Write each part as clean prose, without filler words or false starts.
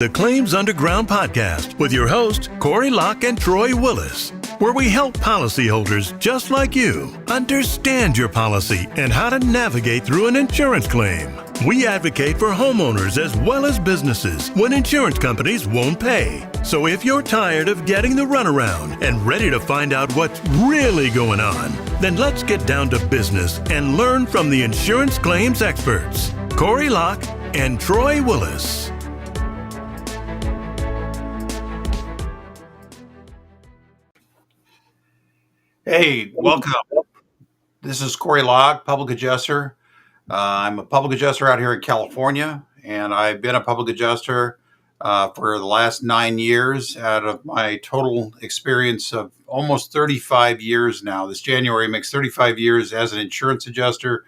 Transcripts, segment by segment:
The Claims Underground podcast with your hosts, Corey Locke and Troy Willis, where we help policyholders just like you understand your policy and how to navigate through an insurance claim. We advocate for homeowners as well as businesses when insurance companies won't pay. So if you're tired of getting the runaround and ready to find out what's really going on, then let's get down to business and learn from the insurance claims experts, Corey Locke and Troy Willis. Hey, welcome. This is Corey Locke, public adjuster. I'm a public adjuster out here in California, and I've been a public adjuster for the last 9 years out of my total experience of almost 35 years now. This January makes 35 years as an insurance adjuster,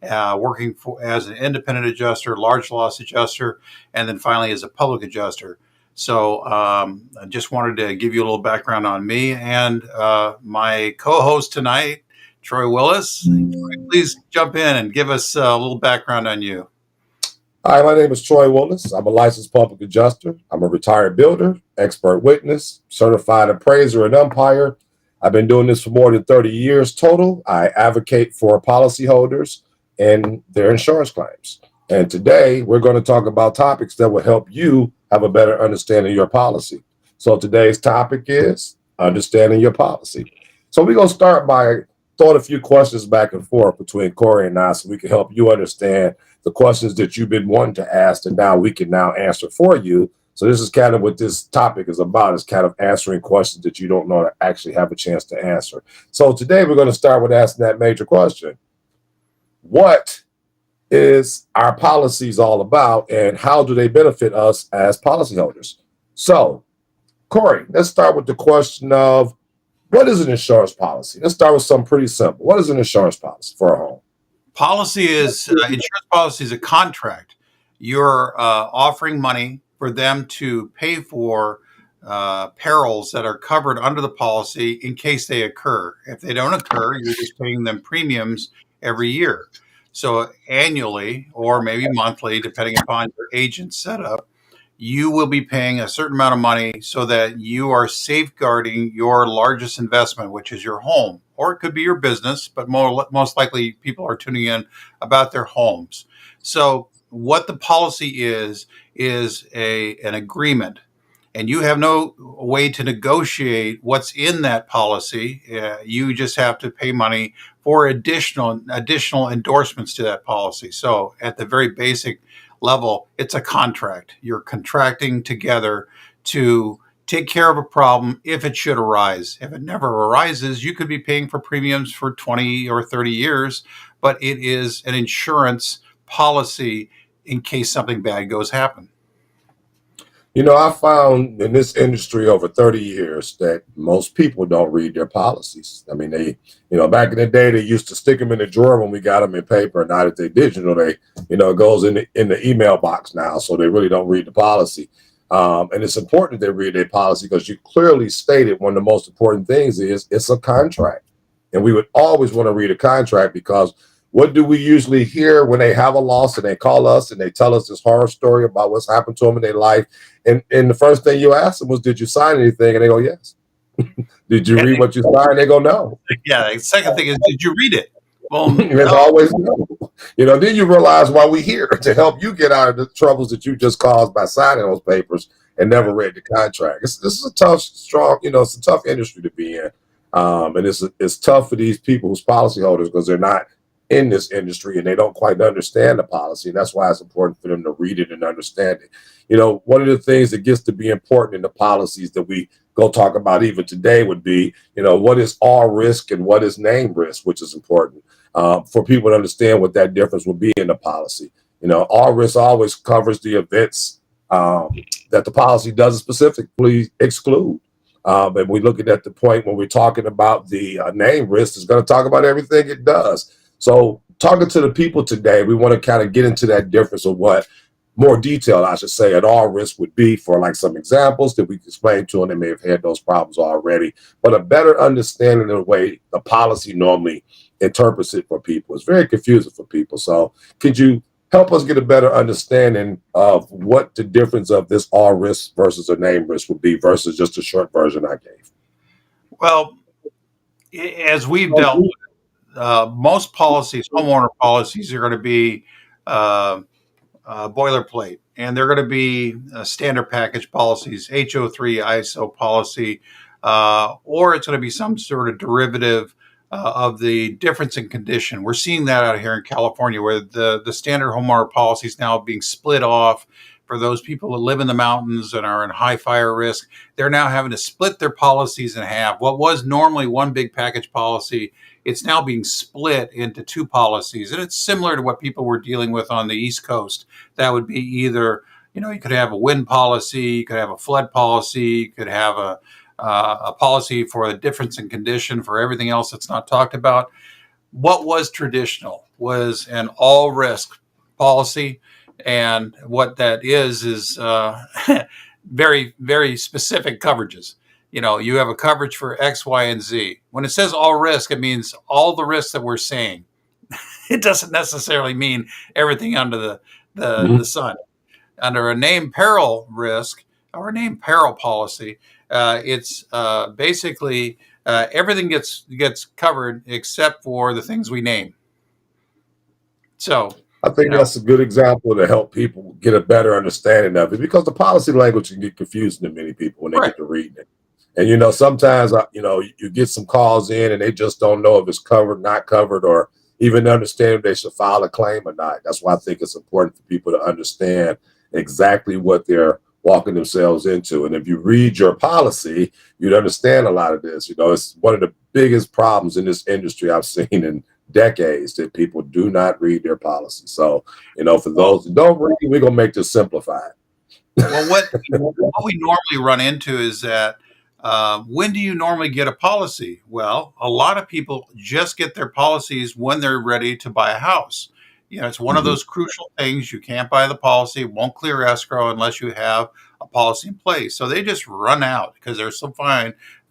working as an independent adjuster, large loss adjuster, and then finally as a public adjuster. So I just wanted to give you a little background on me and my co-host tonight, Troy Willis. Troy, please jump in and give us a little background on you. Hi, my name is Troy Willis. I'm a licensed public adjuster. I'm a retired builder, expert witness, certified appraiser, and umpire. I've been doing this for more than 30 years total. I advocate for policyholders and their insurance claims. And today we're going to talk about topics that will help you have a better understanding of your policy. So today's topic is understanding your policy. So we're going to start by throwing a few questions back and forth between Corey and I so we can help you understand the questions that you've been wanting to ask and now we can now answer for you. So this is kind of what this topic is about, is kind of answering questions that you don't know to actually have a chance to answer. So today we're going to start with asking that major question. What is our policies all about, and how do they benefit us as policyholders? So, Corey, let's start with the question of what is an insurance policy? Let's start with something pretty simple. What is an insurance policy for a home? Insurance policy is a contract. You're offering money for them to pay for perils that are covered under the policy in case they occur. If they don't occur, you're just paying them premiums every year. So annually, or maybe monthly, depending upon your agent setup, you will be paying a certain amount of money so that you are safeguarding your largest investment, which is your home. Or it could be your business, but most likely people are tuning in about their homes. So what the policy is an agreement. And you have no way to negotiate what's in that policy. You just have to pay money for additional endorsements to that policy. So at the very basic level, it's a contract. You're contracting together to take care of a problem if it should arise. If it never arises, you could be paying for premiums for 20 or 30 years, but it is an insurance policy in case something bad goes happen. You know, I found in this industry over 30 years that most people don't read their policies. I mean, back in the day, they used to stick them in the drawer when we got them in paper. Now that they're digital, it goes in the email box now. So they really don't read the policy. And it's important that they read their policy because you clearly stated one of the most important things is it's a contract. And we would always want to read a contract because what do we usually hear when they have a loss and they call us and they tell us this horror story about what's happened to them in their life? And the first thing you ask them was, did you sign anything? And they go, yes. Did you read what you signed? They go, no. Yeah. The second thing is, did you read it? Well, it's always no. Then you realize why we're here to help you get out of the troubles that you just caused by signing those papers and never read the contract. This is a tough, strong, it's a tough industry to be in. And it's tough for these people who's policyholders because they're not in this industry and they don't quite understand the policy. And that's why it's important for them to read it and understand it. One of the things that gets to be important in the policies that we go talk about even today would be, what is all risk and what is named risk, which is important for people to understand what that difference will be in the policy. All risk always covers the events that the policy doesn't specifically exclude. And we look at the point when we're talking about the name risk, it's going to talk about everything it does. So talking to the people today, we want to kind of get into that difference of what more detail, I should say, at all risk would be for like some examples that we can explain to them. They may have had those problems already, but a better understanding of the way the policy normally interprets it for people. It's very confusing for people. So could you help us get a better understanding of what the difference of this all risk versus a name risk would be versus just a short version I gave. Well, as we've dealt with, most policies, homeowner policies, are going to be uh, boilerplate, and they're going to be standard package policies, HO3 ISO policy, or it's going to be some sort of derivative of the difference in condition. We're seeing that out here in California, where the standard homeowner policy is now being split off for those people that live in the mountains and are in high fire risk. They're now having to split their policies in half. What was normally one big package policy, it's now being split into two policies. And it's similar to what people were dealing with on the East Coast. That would be either, you could have a wind policy, you could have a flood policy, you could have a policy for a difference in condition for everything else that's not talked about. What was traditional was an all risk policy. And what that is very, very specific coverages. You have a coverage for X, Y, and Z. When it says all risk, it means all the risks that we're saying. It doesn't necessarily mean everything under the sun. Under a named peril risk or a named peril policy, it's basically everything gets covered except for the things we name. So I think that's a good example to help people get a better understanding of it, because the policy language can get confusing to many people when they get to reading it. And, sometimes, you get some calls in and they just don't know if it's covered, not covered, or even understand if they should file a claim or not. That's why I think it's important for people to understand exactly what they're walking themselves into. And if you read your policy, you'd understand a lot of this. It's one of the biggest problems in this industry I've seen in decades, that people do not read their policy. So, for those who don't read, we're going to make this simplified. Well, what we normally run into is that when do you normally get a policy? Well, a lot of people just get their policies when they're ready to buy a house. It's one of those crucial things. You can't buy the policy, it won't clear escrow unless you have a policy in place. So they just run out because they're so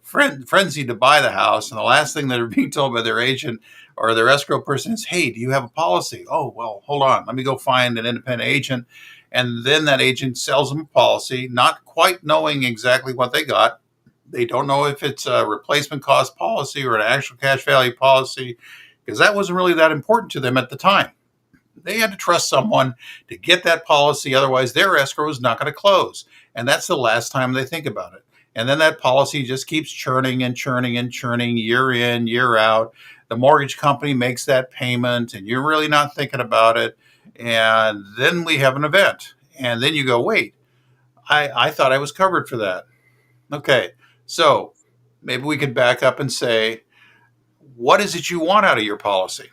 frenzied to buy the house. And the last thing that they're being told by their agent or their escrow person is, hey, do you have a policy? Oh, well, hold on. Let me go find an independent agent. And then that agent sells them a policy, not quite knowing exactly what they got. They don't know if it's a replacement cost policy or an actual cash value policy, because that wasn't really that important to them at the time. They had to trust someone to get that policy. Otherwise, their escrow is not going to close. And that's the last time they think about it. And then that policy just keeps churning and churning and churning year in, year out. The mortgage company makes that payment and you're really not thinking about it. And then we have an event. And then you go, wait, I thought I was covered for that. Okay, so maybe we could back up and say, what is it you want out of your policy?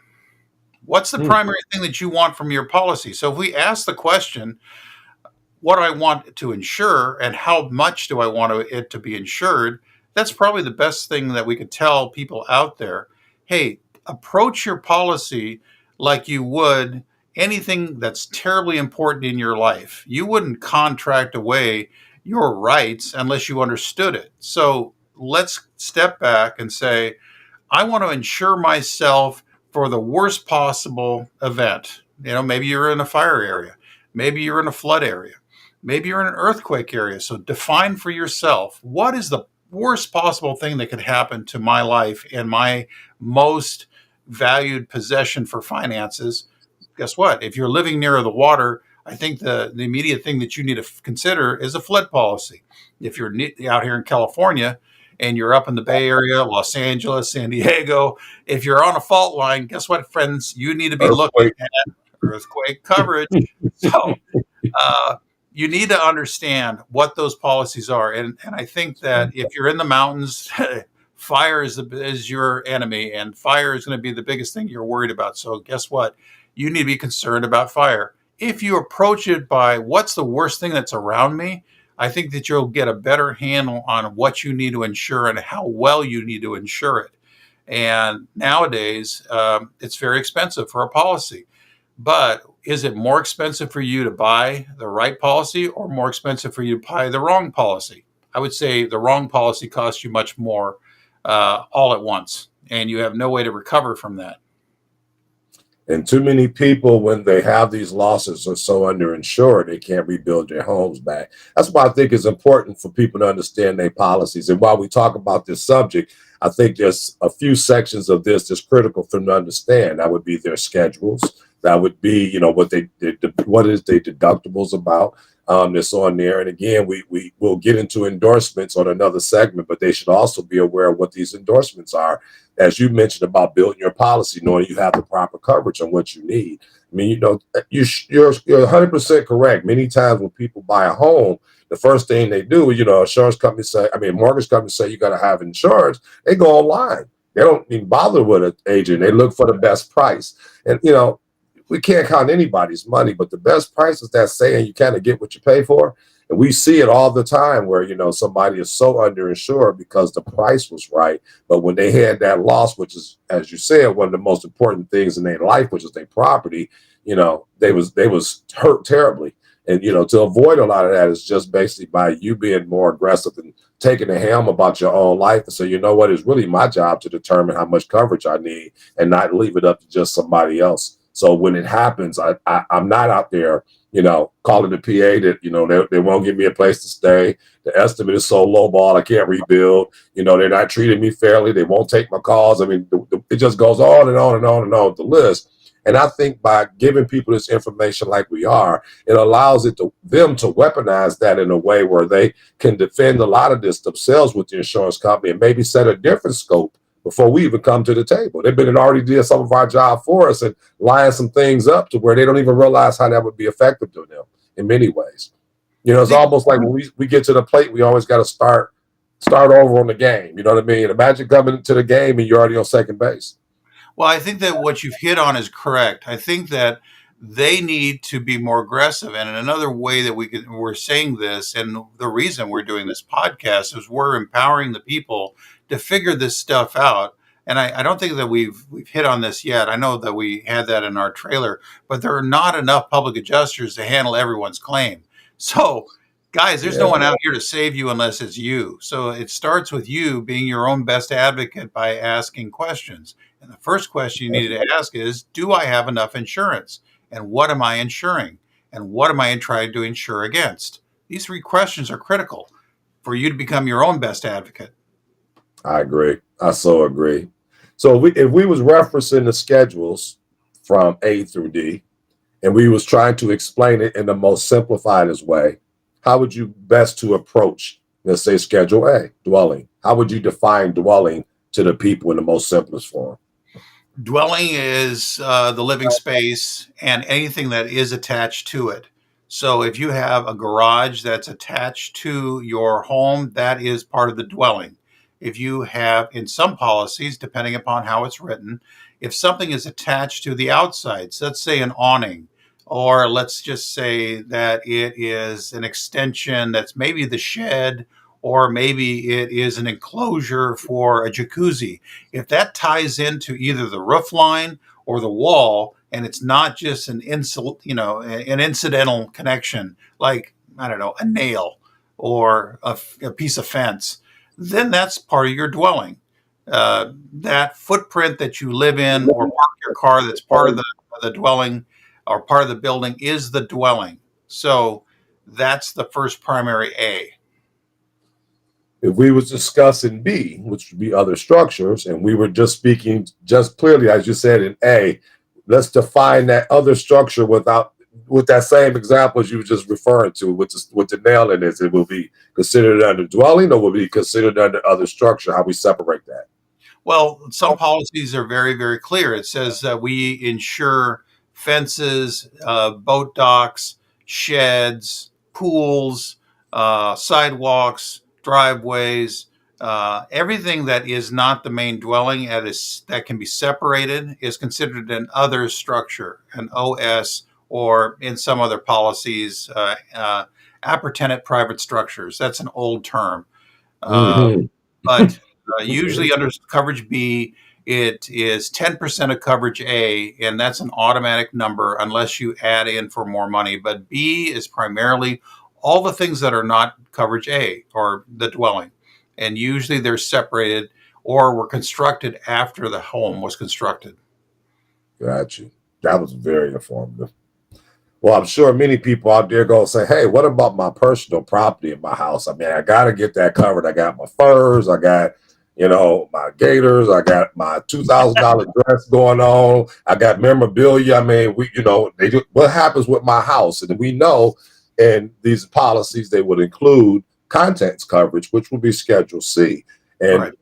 What's the primary thing that you want from your policy? So if we ask the question, what do I want to insure and how much do I want it to be insured? That's probably the best thing that we could tell people out there. Hey, approach your policy like you would anything that's terribly important in your life. You wouldn't contract away your rights unless you understood it. So let's step back and say, I want to insure myself for the worst possible event. Maybe you're in a fire area. Maybe you're in a flood area. Maybe you're in an earthquake area. So define for yourself, what is the worst possible thing that could happen to my life and my most valued possession for finances? Guess what? If you're living near the water, I think the immediate thing that you need to consider is a flood policy. If you're out here in California and you're up in the Bay Area, Los Angeles, San Diego, if you're on a fault line, guess what, friends? You need to be looking at earthquake coverage. So you need to understand what those policies are. And I think that if you're in the mountains, fire is your enemy, and fire is going to be the biggest thing you're worried about. So guess what? You need to be concerned about fire. If you approach it by what's the worst thing that's around me, I think that you'll get a better handle on what you need to insure and how well you need to insure it. And nowadays, it's very expensive for a policy. But is it more expensive for you to buy the right policy or more expensive for you to buy the wrong policy? I would say the wrong policy costs you much more all at once, and you have no way to recover from that. And too many people, when they have these losses, are so underinsured, they can't rebuild their homes back. That's why I think it's important for people to understand their policies. And while we talk about this subject, I think there's a few sections of this that's critical for them to understand. That would be their schedules. That would be, what is their deductibles about, that's on there. And again, we will get into endorsements on another segment, but they should also be aware of what these endorsements are. As you mentioned about building your policy, knowing you have the proper coverage on what you need. I mean, you're 100% correct. Many times when people buy a home, the first thing they do, insurance companies say, mortgage companies say you got to have insurance. They go online. They don't even bother with an agent. They look for the best price. And, we can't count anybody's money, but the best price is that saying you kind of get what you pay for. And we see it all the time where, somebody is so underinsured because the price was right. But when they had that loss, which is, as you said, one of the most important things in their life, which is their property, they was hurt terribly. And, to avoid a lot of that is just basically by you being more aggressive and taking the helm about your own life and say, you know what, it's really my job to determine how much coverage I need and not leave it up to just somebody else. So when it happens, I'm not out there, calling the PA that, they won't give me a place to stay. The estimate is so low ball, I can't rebuild. They're not treating me fairly. They won't take my calls. I mean, it just goes on and on and on and on the list. And I think by giving people this information like we are, it allows them to weaponize that in a way where they can defend a lot of this themselves with the insurance company and maybe set a different scope before we even come to the table. They've been and already did some of our job for us and line some things up to where they don't even realize how that would be effective to them in many ways. It's almost like when we get to the plate, we always got to start over on the game. You know what I mean? Imagine coming to the game and you're already on second base. Well, I think that what you've hit on is correct. I think that they need to be more aggressive. And another way that we're saying this, and the reason we're doing this podcast is we're empowering the people to figure this stuff out. And I don't think that we've hit on this yet. I know that we had that in our trailer, but there are not enough public adjusters to handle everyone's claim. So, guys, there's no one out here to save you unless it's you. So it starts with you being your own best advocate by asking questions. And the first question you need to ask is, do I have enough insurance? And what am I insuring? And what am I trying to insure against? These three questions are critical for you to become your own best advocate. I agree. I so agree. So if we was referencing the schedules from A through D, and we was trying to explain it in the most simplified way, how would you best to approach, let's say, Schedule A, dwelling? How would you define dwelling to the people in the most simplest form? Dwelling is the living space and anything that is attached to it. So if you have a garage that's attached to your home, that is part of the dwelling. If you have, in some policies, depending upon how it's written, if something is attached to the outside, so let's say an awning, or let's just say that it is an extension that's maybe the shed, or maybe it is an enclosure for a jacuzzi. If that ties into either the roof line or the wall, and it's not just an incidental connection, like, I don't know, a nail or a piece of fence, then that's part of your dwelling. That footprint that you live in or park your car, that's part of the dwelling or part of the building, is the dwelling. So that's the first primary A. If we was discussing B, which would be other structures, and we were just speaking just clearly, as you said, in A, let's define that other structure with that same example as you were just referring to, with the nail in it. It will be considered under dwelling or will be considered under other structure. How we separate that? Well, some policies are very, very clear. It says that we insure fences, boat docks, sheds, pools, sidewalks, driveways, everything that is not the main dwelling that can be separated is considered an other structure, an OS, or in some other policies, appurtenant private structures. That's an old term. But usually under coverage B, it is 10% of coverage A, and that's an automatic number unless you add in for more money. But B is primarily all the things that are not coverage A, or the dwelling. And usually they're separated or were constructed after the home was constructed. Got you. That was very informative. Well, I'm sure many people out there go say, hey, what about my personal property in my house? I mean, I got to get that covered. I got my furs, I got, my gators, I got my $2,000 dress going on, I got memorabilia. I mean, what happens with my house? And we know in these policies, they would include contents coverage, which would be Schedule C. And Right.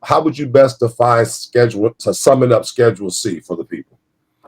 how would you best define summing up Schedule C for the people?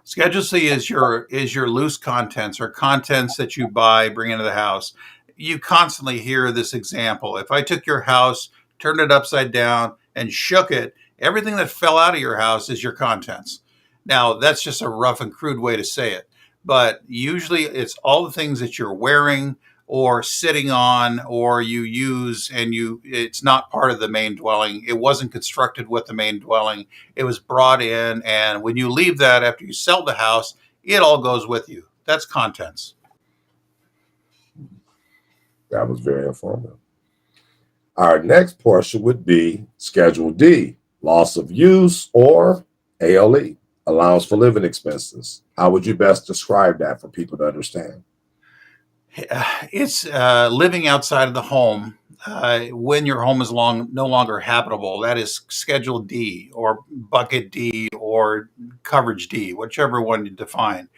Schedule C is your loose contents or contents that you buy, bring into the house. You constantly hear this example. If I took your house, turned it upside down, and shook it, everything that fell out of your house is your contents. Now, that's just a rough and crude way to say it, but usually it's all the things that you're wearing or sitting on or you use, and it's not part of the main dwelling. It wasn't constructed with the main dwelling. It was brought in, and when you leave that after you sell the house, it all goes with you. That's contents. That was very informative. Our next portion would be Schedule D, loss of use, or ALE, allowance for living expenses. How would you best describe that for people to understand? It's living outside of the home when your home is no longer habitable. That is Schedule D or Bucket D or Coverage D, whichever one you define.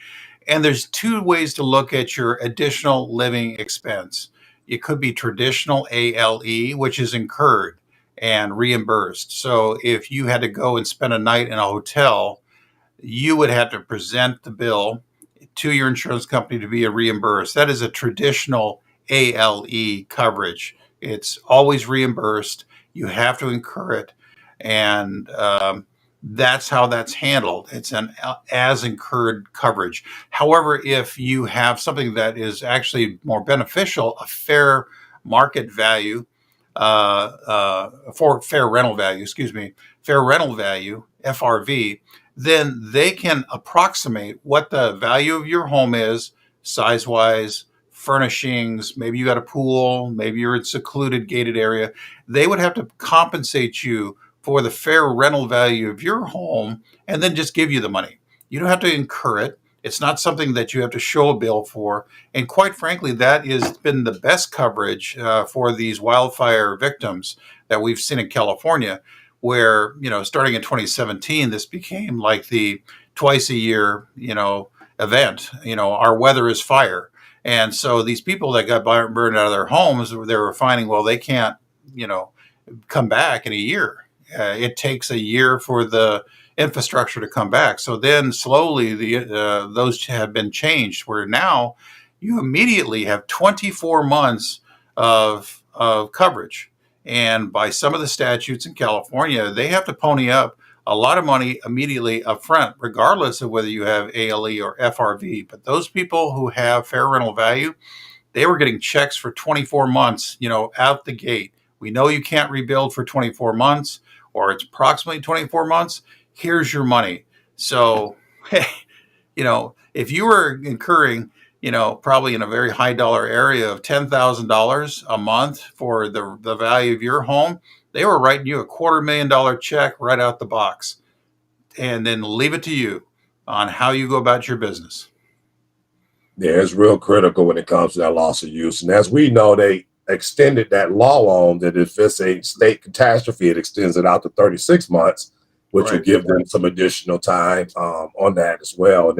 And there's two ways to look at your additional living expense. It could be traditional ALE, which is incurred and reimbursed. So if you had to go and spend a night in a hotel, you would have to present the bill to your insurance company to be reimbursed. That is a traditional ALE coverage. It's always reimbursed. You have to incur it. And that's how that's handled. It's an as incurred coverage. However, if you have something that is actually more beneficial, a fair market value, for fair rental value, fair rental value, FRV, then they can approximate what the value of your home is, size wise, furnishings. Maybe you got a pool, maybe you're in a secluded gated area. They would have to compensate you for the fair rental value of your home and then just give you the money. You don't have to incur it. It's not something that you have to show a bill for. And quite frankly, that has been the best coverage for these wildfire victims that we've seen in California, where, starting in 2017, this became like the twice a year, event. Our weather is fire. And so these people that got burned out of their homes, they were finding, well, they can't, come back in a year. It takes a year for the infrastructure to come back. So then slowly those have been changed, where now you immediately have 24 months of coverage. And by some of the statutes in California, they have to pony up a lot of money immediately up front, regardless of whether you have ALE or FRV. But those people who have fair rental value, they were getting checks for 24 months, out the gate. We know you can't rebuild for 24 months, or it's approximately 24 months. Here's your money. So, hey, if you were incurring, probably in a very high dollar area of $10,000 a month for the value of your home, they were writing you a $250,000 check right out the box, and then leave it to you on how you go about your business. Yeah, it's real critical when it comes to that loss of use. And as we know, they extended that law on that if it's a state catastrophe, it extends it out to 36 months, which will Right. give them some additional time on that as well. And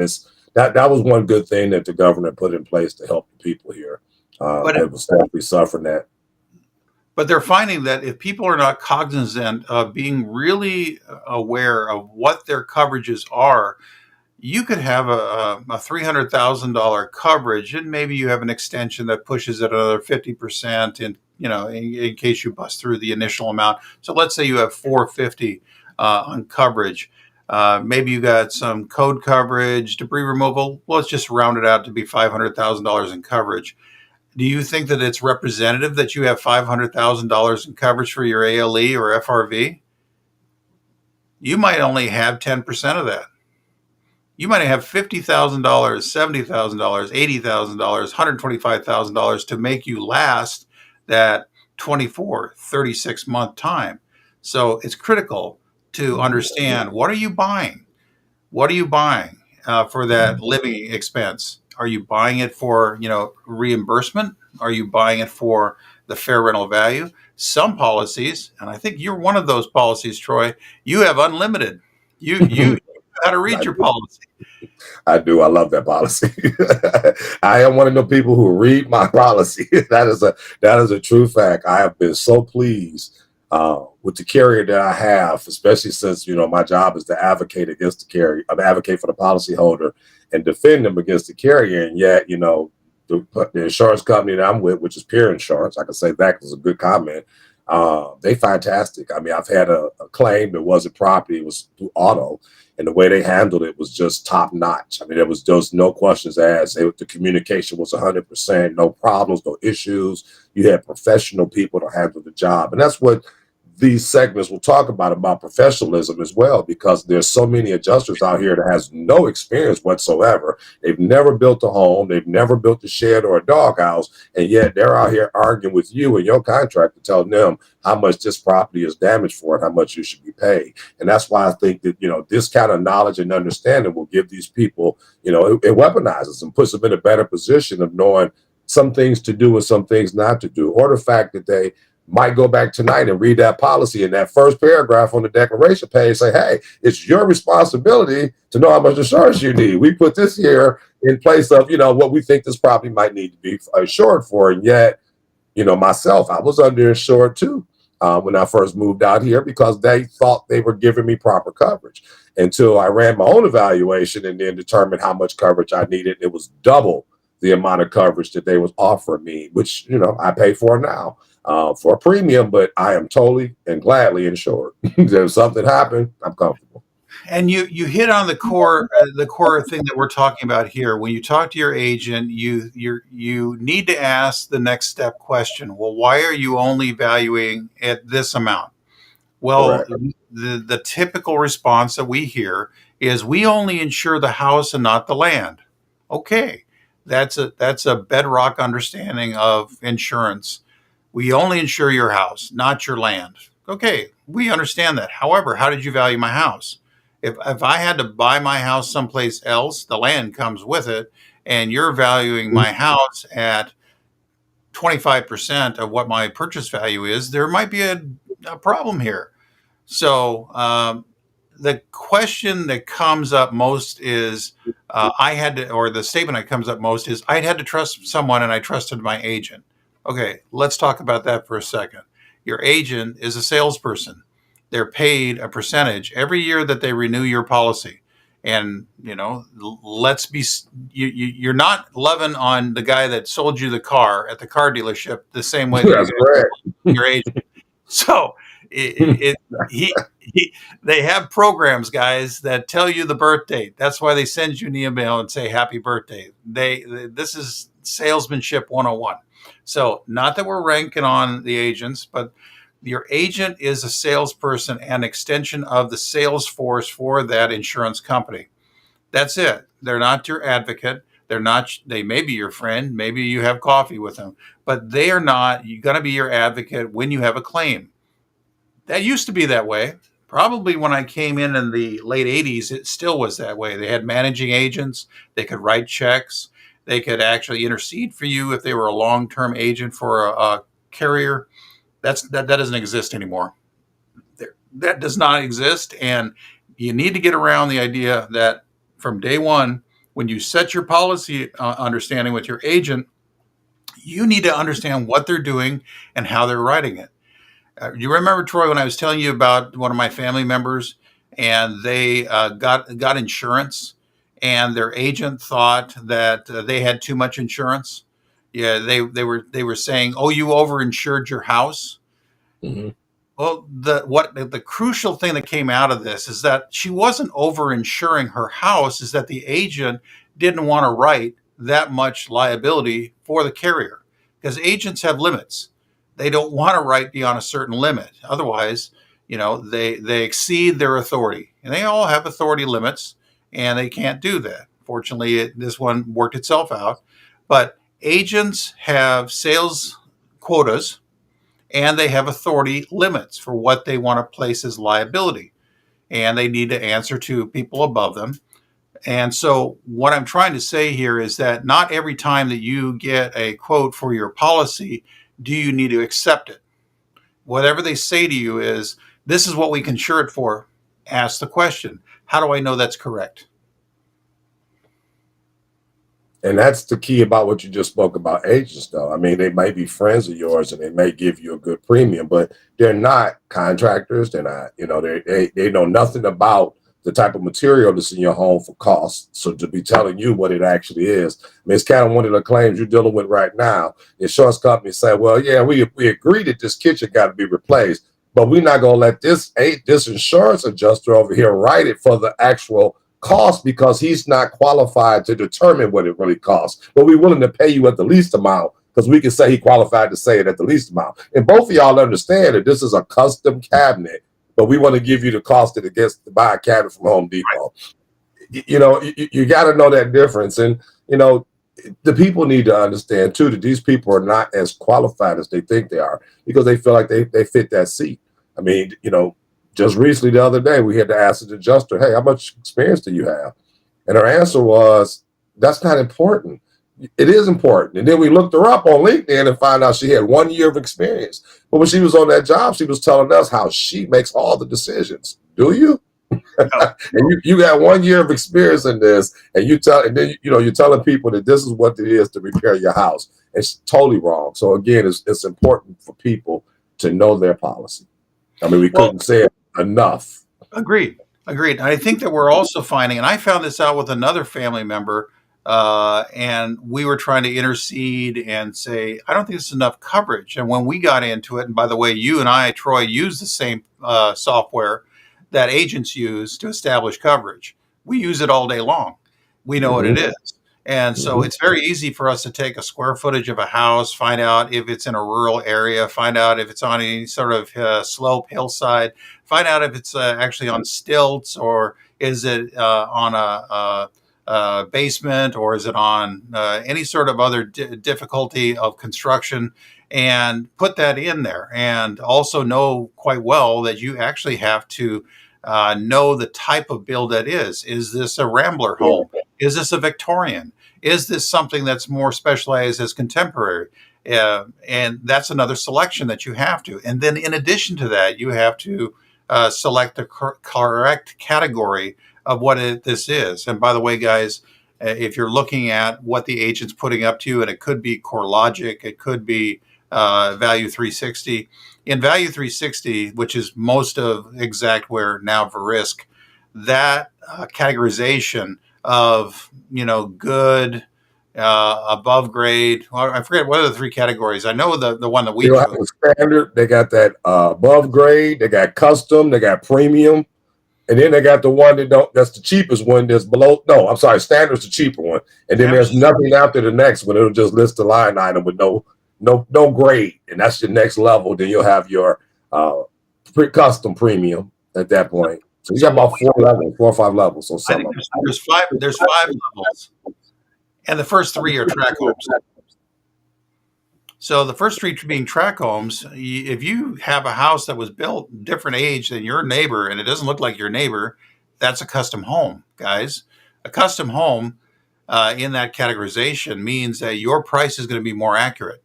that was one good thing that the government put in place to help the people here But that was definitely suffering that. But they're finding that if people are not cognizant of being really aware of what their coverages are, you could have a $300,000 coverage, and maybe you have an extension that pushes it another 50%, in case you bust through the initial amount. So let's say you have 450 on coverage. Maybe you got some code coverage, debris removal. Let's just round it out to be $500,000 in coverage. Do you think that it's representative that you have $500,000 in coverage for your ALE or FRV? You might only have 10% of that. You might have $50,000, $70,000, $80,000, $125,000 to make you last that 24, 36 month time. So it's critical to understand, what are you buying? What are you buying? for that living expense? Are you buying it for, reimbursement? Are you buying it for the fair rental value? Some policies, and I think you're one of those policies, Troy, you have unlimited. You know how to read I your do. policy. I do. I love that policy. I am one of the people who read my policy. That is a true fact. I have been so pleased with the carrier that I have, especially since my job is to advocate against the carrier, advocate for the policyholder, and defend them against the carrier. And yet, the insurance company that I'm with, which is Peer Insurance, I can say that is a good comment. They fantastic. I mean, I've had a claim that wasn't property; it was through auto, and the way they handled it was just top notch. I mean, there was just no questions asked. The communication was 100%, no problems, no issues. You had professional people to handle the job, and that's what these segments will talk about professionalism as well, because there's so many adjusters out here that has no experience whatsoever. They've never built a home, they've never built a shed or a doghouse, and yet they're out here arguing with you and your contractor, telling them how much this property is damaged for and how much you should be paid. And that's why I think that this kind of knowledge and understanding will give these people, it weaponizes them, puts them in a better position of knowing some things to do and some things not to do, or the fact that they might go back tonight and read that policy in that first paragraph on the declaration page, say, hey, it's your responsibility to know how much insurance you need. We put this here in place of, what we think this property might need to be insured for. And yet, myself, I was underinsured too when I first moved out here, because they thought they were giving me proper coverage, until I ran my own evaluation and then determined how much coverage I needed. It was double the amount of coverage that they was offering me, which, I pay for now. For a premium, but I am totally and gladly insured. If something happened, I'm comfortable. And you hit on the core thing that we're talking about here. When you talk to your agent, you need to ask the next step question. Well, why are you only valuing at this amount? Well, Correct. the typical response that we hear is, we only insure the house and not the land. Okay, that's a bedrock understanding of insurance. We only insure your house, not your land. Okay, we understand that. However, how did you value my house? If I had to buy my house someplace else, the land comes with it, and you're valuing my house at 25% of what my purchase value is, there might be a problem here. So the question that comes up most is, the statement that comes up most is, I had to trust someone and I trusted my agent. Okay, let's talk about that for a second. Your agent is a salesperson. They're paid a percentage every year that they renew your policy. And, you're not loving on the guy that sold you the car at the car dealership the same way that That's correct. your agent. So they have programs, guys, that tell you the birth date. That's why they send you an email and say happy birthday. This is salesmanship 101. So not that we're ranking on the agents, but your agent is a salesperson and extension of the sales force for that insurance company. That's it. They're not your advocate. They may be your friend. Maybe you have coffee with them, but they are not. You're going to be your advocate when you have a claim. That used to be that way. Probably when I came in the late 80s, it still was that way. They had managing agents. They could write checks. They could actually intercede for you if they were a long-term agent for a carrier. That doesn't exist anymore. That does not exist. And you need to get around the idea that from day one, when you set your policy understanding with your agent, you need to understand what they're doing and how they're writing it. You remember, Troy, when I was telling you about one of my family members, and they got insurance, and their agent thought that they had too much insurance? Yeah, they were saying, "Oh, you overinsured your house." Mm-hmm. Well, the crucial thing that came out of this is that she wasn't overinsuring her house, is that the agent didn't want to write that much liability for the carrier, because agents have limits. They don't want to write beyond a certain limit. Otherwise, they exceed their authority, and they all have authority limits, and they can't do that. Fortunately, this one worked itself out, but agents have sales quotas, and they have authority limits for what they want to place as liability, and they need to answer to people above them. And so what I'm trying to say here is that not every time that you get a quote for your policy do you need to accept it. Whatever they say to you is, this is what we can insure it for. Ask the question, how do I know that's correct? And that's the key about what you just spoke about agents, though. I mean, they might be friends of yours and they may give you a good premium, but they're not contractors. They're not, they know nothing about the type of material that's in your home for cost. So to be telling you what it actually is, I mean, it's kind of one of the claims you're dealing with right now. The insurance company say, well, yeah, we agree that this kitchen got to be replaced, but we're not going to let this insurance adjuster over here write it for the actual cost because he's not qualified to determine what it really costs. But we're willing to pay you at the least amount because we can say he qualified to say it at the least amount. And both of y'all understand that this is a custom cabinet, but we want to give you the cost that it gets to buy a cabinet from Home Depot. You got to know that difference. And, the people need to understand, too, that these people are not as qualified as they think they are because they feel like they fit that seat. I mean, just recently, the other day, we had to ask the adjuster, hey, how much experience do you have? And her answer was, that's not important. It is important. And then we looked her up on LinkedIn and found out she had 1 year of experience. But when she was on that job, she was telling us how she makes all the decisions. Do you? No. And you got 1 year of experience in this, and you're telling people that this is what it is to repair your house. It's totally wrong. So again, it's important for people to know their policy. I mean, we couldn't say it enough. Agreed. I think that we're also finding, and I found this out with another family member, and we were trying to intercede and say, I don't think this is enough coverage. And when we got into it, and by the way, you and I, Troy, use the same software that agents use to establish coverage. We use it all day long. We know what it is. And so it's very easy for us to take a square footage of a house, find out if it's in a rural area, find out if it's on any sort of slope, hillside, find out if it's actually on stilts, or is it on a basement, or is it on any sort of other difficulty of construction, and put that in there. And also know quite well that you actually have to know the type of build that is. Is this a Rambler home? Is this a Victorian? Is this something that's more specialized as contemporary? And that's another selection that you have to. And then in addition to that, you have to select the correct category of what this is. And by the way, guys, if you're looking at what the agent's putting up to you, and it could be CoreLogic, it could be Value 360. In Value 360, which is most of Exactware, now Verisk, that categorization of, good, above grade. Well, I forget what are the three categories. I know the one that we have a standard. They got that above grade. They got custom. They got premium, and then they got the one that's the cheapest one. That's below. No, I'm sorry. Standard's the cheaper one, and then there's nothing after the next one. It'll just list the line item with no grade, and that's your next level. Then you'll have your custom premium at that point. So you got about 4 or 5 levels. So I think there's five levels, and the first 3 are track homes. So the first 3 being track homes, if you have a house that was built different age than your neighbor and it doesn't look like your neighbor, that's a custom home, guys. A custom home in that categorization means that your price is going to be more accurate.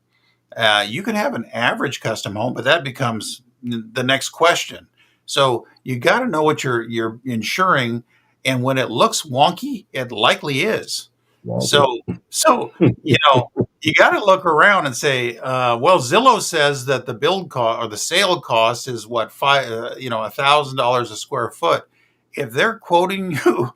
You can have an average custom home, but that becomes the next question. So you got to know what you're insuring, and when it looks wonky, it likely is. So you got to look around and say, well, Zillow says that the build cost or the sale cost is what $1,000 a square foot. If they're quoting you,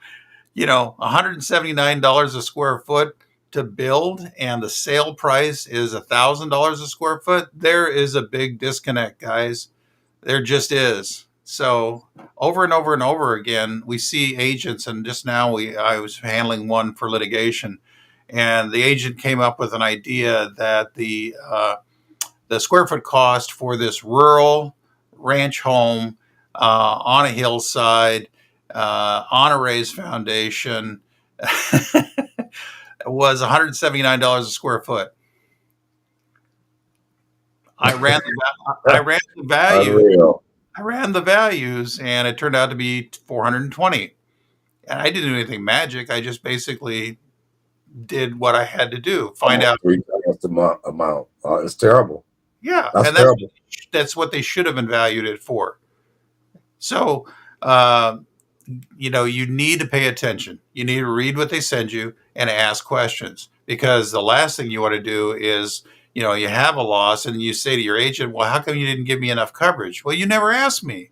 $179 a square foot to build, and the sale price is $1,000 a square foot, there is a big disconnect, guys. There just is. So over and over and over again, we see agents, and just now I was handling one for litigation, and the agent came up with an idea that the square foot cost for this rural ranch home on a hillside on a raised foundation was $179 a square foot. I ran the value. I ran the values, and it turned out to be $420. And I didn't do anything magic. I just basically did what I had to do. Find out. 3 times the amount. It's terrible. Yeah. That's And terrible. that's what they should have been valued it for. So, uh, you need to pay attention. You need to read what they send you and ask questions, because the last thing you want to do is, you have a loss and you say to your agent, well, how come you didn't give me enough coverage? Well, you never asked me.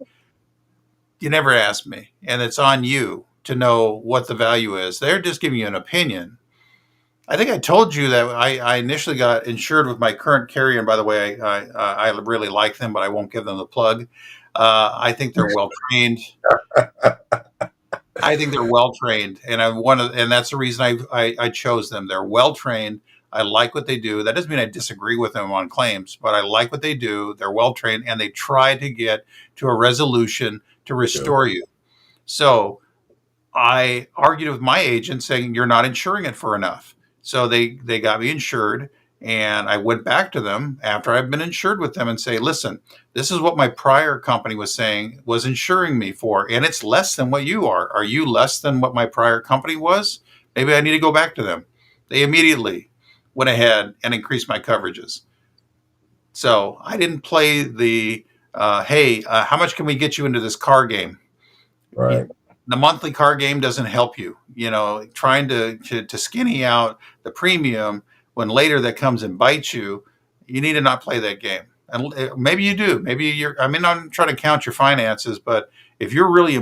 You never asked me. And it's on you to know what the value is. They're just giving you an opinion. I think I told you that I initially got insured with my current carrier. And by the way, I really like them, but I won't give them the plug. I think they're well trained. I think they're well trained, and and that's the reason I chose them. They're well trained. I like what they do. That doesn't mean I disagree with them on claims, but I like what they do. They're well trained, and they try to get to a resolution to restore you. So I argued with my agent saying, you're not insuring it for enough. So they got me insured, and I went back to them after I've been insured with them and say, listen, this is what my prior company was insuring me for, and it's less than what you are. Are you less than what my prior company was? Maybe I need to go back to them. They immediately went ahead and increased my coverages. So I didn't play the, hey, how much can we get you into this car game? Right. The monthly car game doesn't help you, trying to skinny out the premium when later that comes and bites you. You need to not play that game. And maybe you do. Maybe I'm not trying to count your finances, but if you're really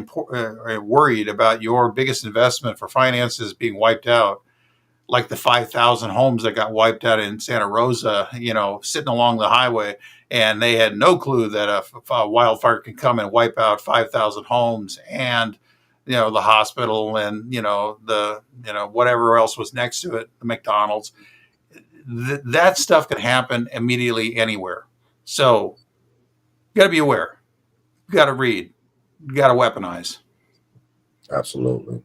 worried about your biggest investment for finances being wiped out, like the 5,000 homes that got wiped out in Santa Rosa, sitting along the highway, and they had no clue that a wildfire can come and wipe out 5,000 homes and, the hospital and, whatever else was next to it, the McDonald's. That stuff can happen immediately anywhere. So you got to be aware. You got to read. You got to weaponize. Absolutely.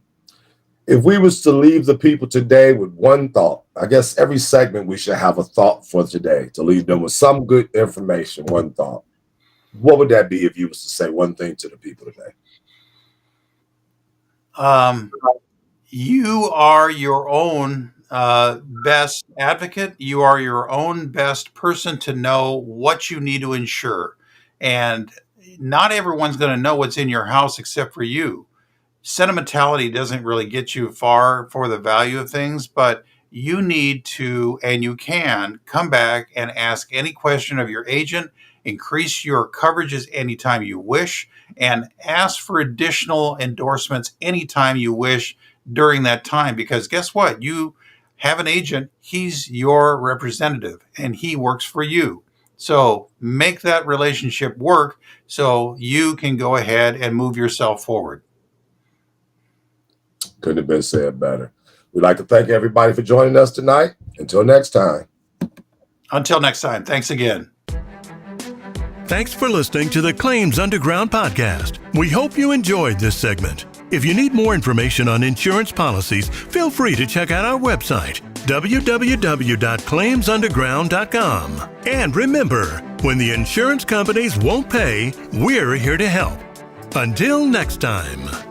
If we was to leave the people today with one thought, I guess every segment we should have a thought for today to leave them with some good information, one thought. What would that be if you was to say one thing to the people today? You are your own best advocate. You are your own best person to know what you need to insure. And not everyone's going to know what's in your house except for you. Sentimentality doesn't really get you far for the value of things, but you need to, and you can, come back and ask any question of your agent, increase your coverages anytime you wish, and ask for additional endorsements anytime you wish during that time. Because guess what? You have an agent, he's your representative, and he works for you. So make that relationship work so you can go ahead and move yourself forward. Couldn't have been said better. We'd like to thank everybody for joining us tonight. Until next time. Until next time, thanks again. Thanks for listening to the Claims Underground podcast. We hope you enjoyed this segment. If you need more information on insurance policies, feel free to check out our website, www.claimsunderground.com. And remember, when the insurance companies won't pay, we're here to help. Until next time.